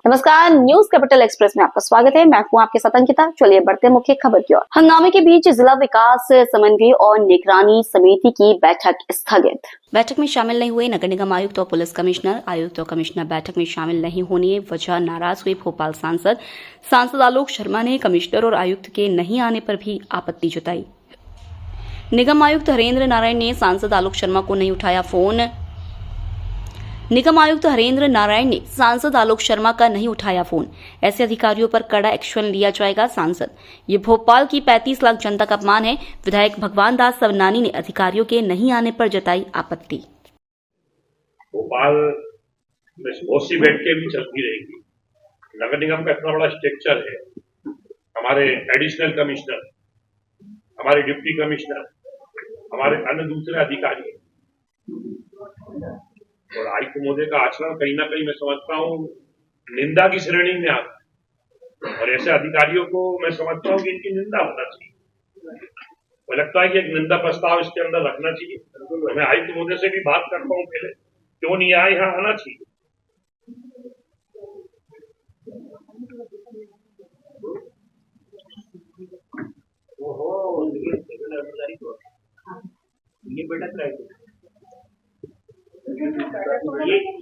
नमस्कार, news capital express में आपका स्वागत है। मैं हूं आपके साथ अंकिता। चलिए बढ़ते मुख्य खबर की ओर। हंगामे के बीच जिला विकास समन्वय और निगरानी समिति की बैठक स्थगित। बैठक में शामिल नहीं हुए नगर निगम आयुक्त और पुलिस कमिश्नर। आयुक्त और कमिश्नर बैठक में शामिल नहीं होने वजह नाराज हुए भोपाल सांसद आलोक शर्मा ने कमिश्नर और आयुक्त के नहीं आने पर भी आपत्ति जताई। निगम आयुक्त हरेंद्र नारायण ने सांसद आलोक शर्मा को नहीं उठाया फोन। निगम आयुक्त हरेंद्र नारायण ने सांसद आलोक शर्मा का नहीं उठाया फोन। ऐसे अधिकारियों पर कड़ा एक्शन लिया जाएगा। सांसद, ये भोपाल की 35 लाख जनता का अपमान है। विधायक भगवान दास सबनानी ने अधिकारियों के नहीं आने पर जताई आपत्ति। भोपाल में बहुत सी बैठकें भी चलती रहेगी। नगर निगम का इतना बड़ा स्ट्रक्चर है, हमारे एडिशनल कमिश्नर, हमारे डिप्टी कमिश्नर, हमारे अन्य दूसरे अधिकारी और आयुक्त महोदय का आचरण कहीं ना कहीं मैं समझता हूँ निंदा की श्रेणी में आता है। और ऐसे अधिकारियों को मैं समझता हूँ कि इनकी निंदा होना चाहिए। मुझे लगता है कि एक निंदा प्रस्ताव इसके अंदर रखना चाहिए। मैं आयुक्त महोदय से भी बात करता हूँ, पहले क्यों नहीं आए, यहाँ आना चाहिए।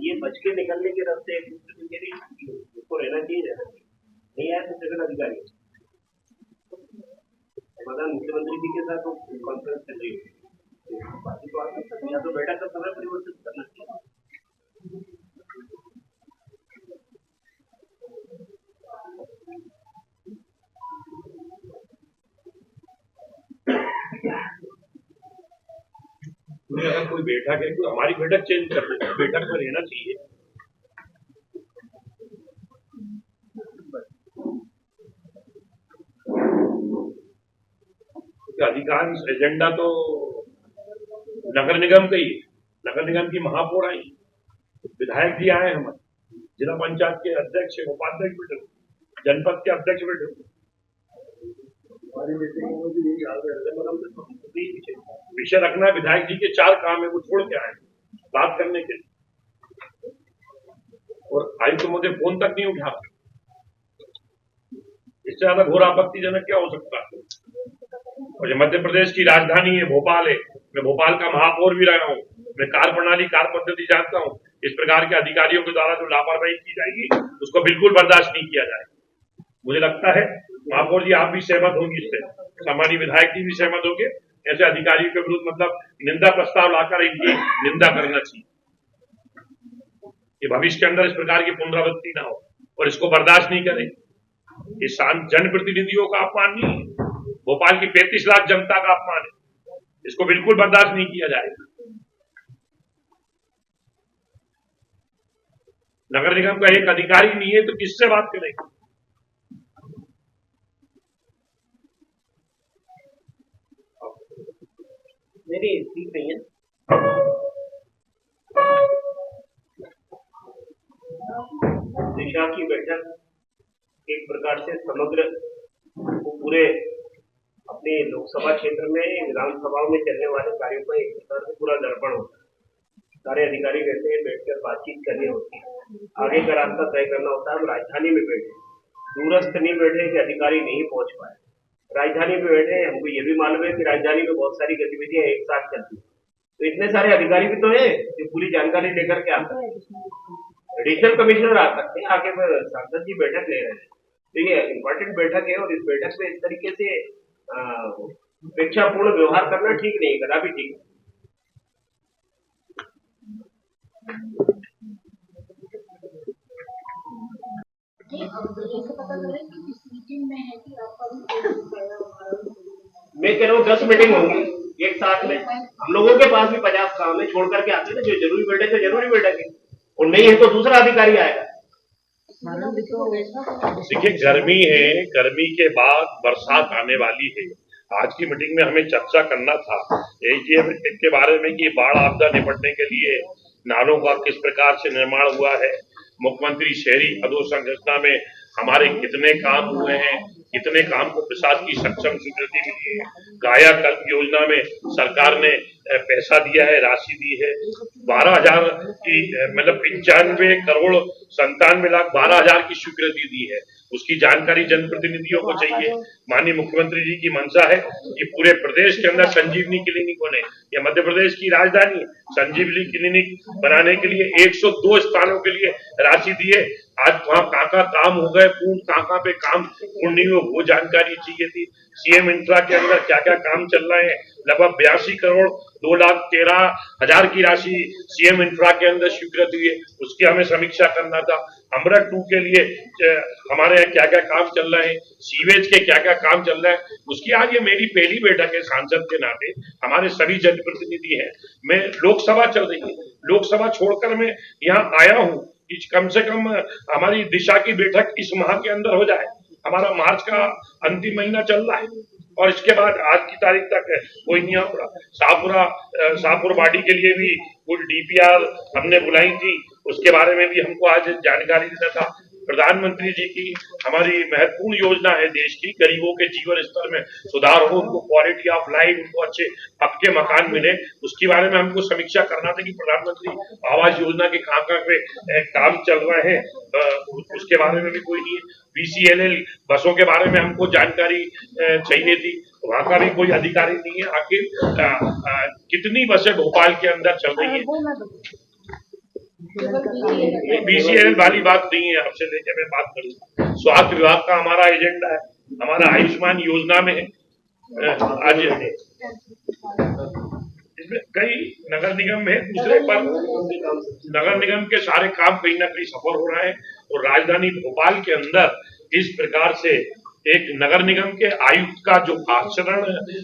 ये बच के निकलने के रास्ते उसको रहना चाहिए नहीं आया तो सेकंड अधिकारी समाधान मुख्यमंत्री जी के साथ कॉन्फ्रेंस चल रही है। बाकी तो या तो बैठक का समय परिवर्तित करना चाहिए। अगर कोई बैठक है तो हमारी बैठक चेंज कर दे, बैठक में रहना चाहिए। अधिकांश एजेंडा तो नगर निगम का ही है। नगर निगम की महापौर आई, विधायक भी आए, हमारे जिला पंचायत के अध्यक्ष, उपाध्यक्ष बैठे, जनपद के अध्यक्ष बैठे। विषय रखना है, विधायक जी के 4 काम है, वो छोड़ के आए बात करने के लिए। और आयुक्त महोदय फोन तक नहीं उठा। इससे ज्यादा घोर आपत्तिजनक क्या हो सकता है। और ये मध्य प्रदेश की राजधानी है, भोपाल है। मैं भोपाल का महापौर भी रहा हूँ, मैं कार्य प्रणाली, कार्य पद्धति जानता हूँ। इस प्रकार के अधिकारियों के द्वारा जो लापरवाही की जाएगी उसको बिल्कुल बर्दाश्त नहीं किया जाएगा। मुझे लगता है महापौर जी आप भी सहमत होंगे इससे, सामान्य विधायक जी भी सहमत होंगे। ऐसे अधिकारियों के विरुद्ध मतलब निंदा प्रस्ताव लाकर इनकी निंदा करना चाहिए। ये भविष्य के अंदर इस प्रकार की पुनरावृत्ति ना हो और इसको बर्दाश्त नहीं करें। ये जनप्रतिनिधियों का अपमान नहीं है, भोपाल की 35 लाख जनता का अपमान है। इसको बिल्कुल बर्दाश्त नहीं किया जाएगा। नगर निगम का एक अधिकारी नहीं है तो किससे बात करेंगे। नहीं ठीक नहीं है। दिशा की बैठक एक प्रकार से समग्र पूरे अपने लोकसभा क्षेत्र में, विधानसभा में चलने वाले कार्यों का एक प्रकार से पूरा दर्पण होता है। सारे अधिकारी रहते हैं, बैठकर बातचीत करनी होती है, आगे का रास्ता तय करना होता है। हम राजधानी में बैठे, दूरस्थ नहीं बैठे कि अधिकारी नहीं पहुंच पाए। राजधानी में बैठे, हमको ये भी मालूम है कि राजधानी में बहुत सारी गतिविधियां एक साथ चलती है, तो इतने सारे अधिकारी भी तो है जो पूरी जानकारी लेकर के आते हैं। एडिशनल कमिश्नर आ सकते हैं, आगे सांसद जी बैठक ले रहे हैं, तो ये इम्पोर्टेंट बैठक है। और इस बैठक में इस तरीके से उपेक्षापूर्ण व्यवहार करना ठीक नहीं, कदापि ठीक नहीं। मैं कह रहा हूँ 10 मीटिंग होंगी एक साथ में। हम लोगों के पास भी 50 काम है, छोड़ करके आते हैं ना। जो जरूरी बैठक है जरूरी बैठक है, और नहीं है तो दूसरा अधिकारी आएगा। देखिए गर्मी है, गर्मी के बाद बरसात आने वाली है। आज की मीटिंग में हमें चर्चा करना था इसके बारे में कि बाढ़ आपदा निपटने के लिए नालों का किस प्रकार से निर्माण हुआ है। मुख्यमंत्री शहरी अधोसंरचना में हमारे कितने काम हुए हैं, कितने काम को प्रशासन की सक्षम स्वीकृति मिली है। कायाकल्प योजना में सरकार ने पैसा दिया है, राशि दी है। 12,000 की मतलब 95 करोड़ 97,12,000 की स्वीकृति दी है। उसकी जानकारी जनप्रतिनिधियों को चाहिए। माननीय मुख्यमंत्री जी की मंशा है कि पूरे प्रदेश के अंदर संजीवनी क्लिनिक बने। यह मध्य प्रदेश की राजधानी है। संजीवनी क्लिनिक बनाने के लिए 102 स्थानों के लिए राशि दी है। आज वहाँ कहाँ काम हो गए पूर्ण, कहाँ पे काम पूर्ण नहीं हो, वो जानकारी चाहिए थी। सीएम इंफ्रा के अंदर क्या क्या काम चल रहे हैं। लगभग 82 करोड़ 2,13,000 की राशि सीएम इंफ्रा के अंदर स्वीकृत हुई है, उसकी हमें समीक्षा करना था। अमृत 2 के लिए हमारे यहाँ क्या क्या काम चल रहे हैं, सीवेज के क्या क्या काम चल रहा है, उसकी आज ये मेरी पहली बैठक है सांसद के नाते। हमारे सभी जनप्रतिनिधि हैं। मैं लोकसभा चल रही है, लोकसभा छोड़कर मैं यहाँ आया हूँ कि कम से कम हमारी दिशा की बैठक इस माह के अंदर हो जाए। हमारा मार्च का अंतिम महीना चल रहा है और इसके बाद आज की तारीख तक कोई नहीं आ रहा। शाहपुर वाडी के लिए भी कुल डीपीआर हमने बुलाई थी, उसके बारे में भी हमको आज जानकारी देना था। प्रधानमंत्री जी की हमारी महत्वपूर्ण योजना है देश की, गरीबों के जीवन स्तर में सुधार हो, उनको क्वालिटी ऑफ लाइफ, उनको अच्छे पक्के मकान मिले, उसके बारे में हमको समीक्षा करना था कि प्रधानमंत्री आवास योजना के कहाँ पे काम चल रहे हैं, उसके बारे में भी कोई नहीं है। BCLL बसों के बारे में हमको जानकारी चाहिए थी, वहाँ का भी कोई अधिकारी नहीं है। आखिर कितनी बसें भोपाल के अंदर चल रही है, BCLL वाली बात नहीं है। आपसे लेकर मैं बात करूँ, स्वास्थ्य विभाग का हमारा एजेंडा है, हमारा आयुष्मान योजना में आज इसमें कई नगर निगम है, दूसरे पर नगर निगम के सारे काम कहीं ना कहीं सफल हो रहा है। और राजधानी भोपाल के अंदर इस प्रकार से एक नगर निगम के आयुक्त का जो आचरण,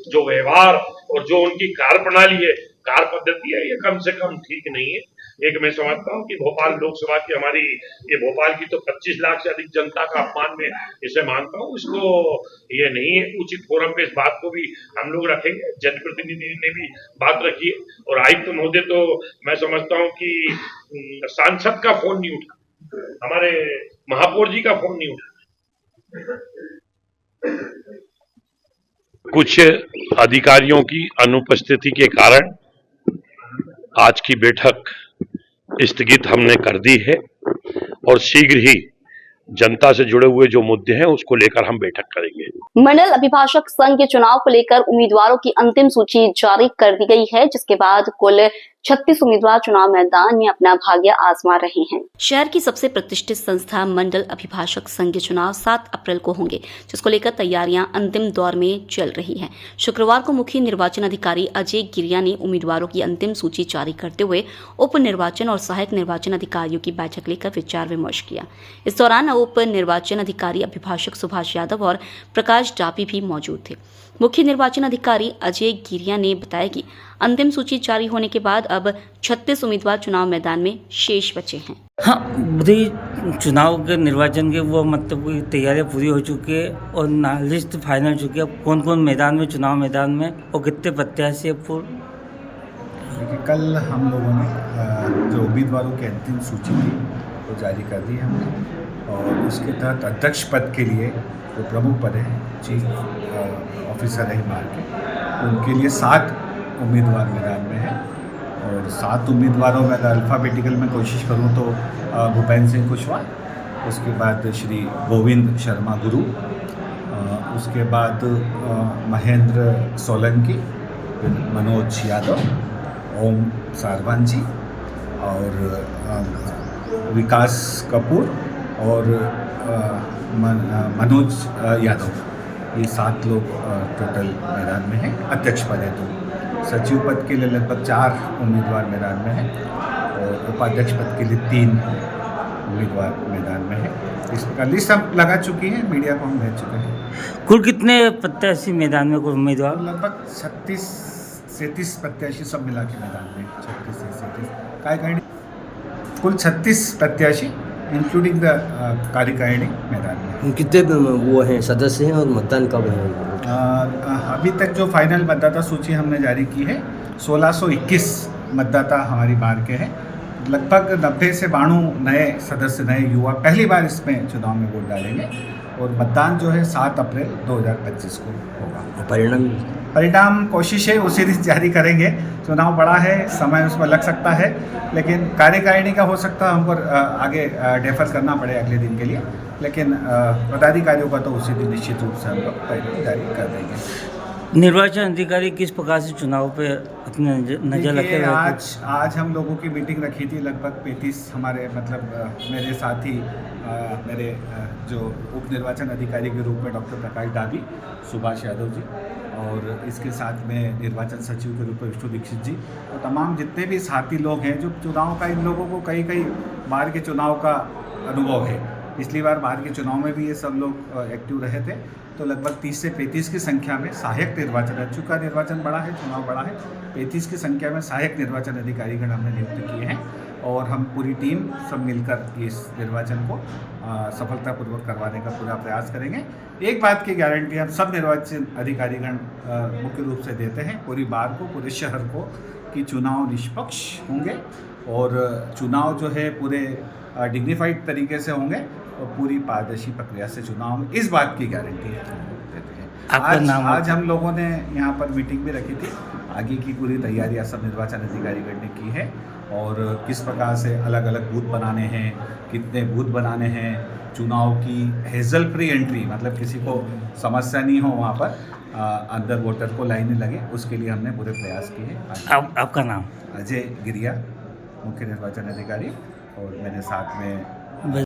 जो व्यवहार और जो उनकी कार्य प्रणाली है, कार्य पद्धति है, ये कम से कम ठीक नहीं है। एक मैं समझता हूँ कि भोपाल लोकसभा की हमारी ये भोपाल की तो 25 लाख से अधिक जनता का अपमान में इसे मानता हूँ। इसको ये नहीं है, उचित फोरम पे इस बात को भी हम लोग रखेंगे। जनप्रतिनिधि ने भी बात रखी है और आयुक्त महोदय तो मैं समझता हूँ कि सांसद का फोन नहीं उठा, हमारे महापौर जी का फोन नहीं उठा। कुछ अधिकारियों की अनुपस्थिति के कारण आज की बैठक स्थगित हमने कर दी है और शीघ्र ही जनता से जुड़े हुए जो मुद्दे हैं उसको लेकर हम बैठक करेंगे। मंडल अभिभाषक संघ के चुनाव को लेकर उम्मीदवारों की अंतिम सूची जारी कर दी गई है, जिसके बाद कुल 36 उम्मीदवार चुनाव मैदान में अपना भाग्य आजमा रहे हैं। शहर की सबसे प्रतिष्ठित संस्था मंडल अभिभाषक संघ के चुनाव 7 अप्रैल को होंगे, जिसको लेकर तैयारियां अंतिम दौर में चल रही हैं। शुक्रवार को मुख्य निर्वाचन अधिकारी अजय गिरिया ने उम्मीदवारों की अंतिम सूची जारी करते हुए उप निर्वाचन और सहायक निर्वाचन अधिकारियों की बैठक लेकर विचार विमर्श किया। इस दौरान उप निर्वाचन अधिकारी अभिभाषक सुभाष यादव और प्रकाश डापी भी मौजूद थे। मुख्य निर्वाचन अधिकारी अजय गिरिया ने बताया कि अंतिम सूची जारी होने के बाद अब 36 उम्मीदवार चुनाव मैदान में शेष बचे हैं। हाँ, बुधी चुनाव के निर्वाचन के वो मतलब तैयारियां पूरी हो चुकी है और लिस्ट फाइनल हो चुकी है। अब कौन कौन मैदान में, चुनाव मैदान में और कितने प्रत्याशी देखिए, कल हम लोगों ने जो उम्मीदवारों की अंतिम सूची थी वो जारी कर दी हमने और उसके तहत अध्यक्ष पद के लिए जो प्रमुख पद है चीफ ऑफिसर है मार के, उनके लिए 7 उम्मीदवार मैदान में हैं और 7 उम्मीदवारों में अगर अल्फ़ाबेटिकल में कोशिश करूं तो भूपेंद्र सिंह कुशवाहा, उसके बाद श्री गोविंद शर्मा गुरु, उसके बाद महेंद्र सोलंकी, मनोज यादव, ओम सारवान जी और विकास कपूर और मनोज यादव, ये 7 लोग टोटल मैदान में हैं। अध्यक्ष पद है तो सचिव पद के लिए लगभग 4 उम्मीदवार मैदान में हैं और उपाध्यक्ष पद के लिए 3 उम्मीदवार मैदान में हैं। इस प्रकार लिस्ट हम लगा चुकी है, मीडिया को हम भेज चुके हैं। कुल कितने प्रत्याशी मैदान में, कुल उम्मीदवार? लगभग 36-37 प्रत्याशी सब मिला के मैदान में, 36 से 37 कार्यकारिणी, कुल 36 प्रत्याशी इंक्लूडिंग द कार्यकारिणी मैदान में। कितने वो हैं सदस्य हैं और मतदान कब है? अभी तक जो फाइनल मतदाता सूची हमने जारी की है 1621 मतदाता हमारी बार के हैं, लगभग 90 से 92 नए सदस्य, नए युवा पहली बार इसमें चुनाव में वोट डालेंगे और मतदान जो है 7 अप्रैल 2025 को होगा। परिणाम कोशिश है उसी दिन जारी करेंगे। चुनाव बड़ा है, समय उसमें लग सकता है, लेकिन कार्यकारिणी का हो सकता है हमको आगे डेफर करना पड़े अगले दिन के लिए, लेकिन पदाधिकारियों का तो उसी दिन निश्चित रूप से हम लोग पहले जारी कर देंगे। निर्वाचन अधिकारी किस प्रकार से चुनाव पे अपने नजर रखे देखिए, हुए थे? आज हम लोगों की मीटिंग रखी थी, लगभग 35 हमारे मेरे साथी, मेरे जो उप निर्वाचन अधिकारी के रूप में डॉक्टर प्रकाश डाबी, सुभाष यादव जी, और इसके साथ में निर्वाचन सचिव के रूप में विष्णु दीक्षित जी, और तमाम जितने भी साथी लोग हैं जो चुनाव का, इन लोगों को कई बार के चुनाव का अनुभव है। पिछली बार बाहर के चुनाव में भी ये सब लोग एक्टिव रहे थे। तो लगभग 30 से 35 की संख्या में सहायक निर्वाचन, चूँकि निर्वाचन बड़ा है, चुनाव बड़ा है, 35 की संख्या में सहायक निर्वाचन अधिकारीगण हमने नियुक्त किए हैं और हम पूरी टीम सब मिलकर इस निर्वाचन को सफलतापूर्वक करवाने का पूरा प्रयास करेंगे। एक बात की गारंटी हम सब निर्वाचन अधिकारीगण मुख्य रूप से देते हैं पूरी बार को, पूरे शहर को, कि चुनाव निष्पक्ष होंगे और चुनाव जो है पूरे डिग्निफाइड तरीके से होंगे और पूरी पारदर्शी प्रक्रिया से चुनाव में, इस बात की गारंटी देते हैं। आज हम लोगों ने यहाँ पर मीटिंग भी रखी थी, आगे की पूरी तैयारियाँ सब निर्वाचन अधिकारीगण ने की है और किस प्रकार से अलग अलग बूथ बनाने हैं, कितने बूथ बनाने हैं, चुनाव की हेजल फ्री एंट्री, मतलब किसी को समस्या नहीं हो वहाँ पर अंदर वोटर को लाइनें लगे, उसके लिए हमने पूरे प्रयास किए हैं। आपका नाम? अजय गिरिया, मुख्य निर्वाचन अधिकारी, और मेरे साथ में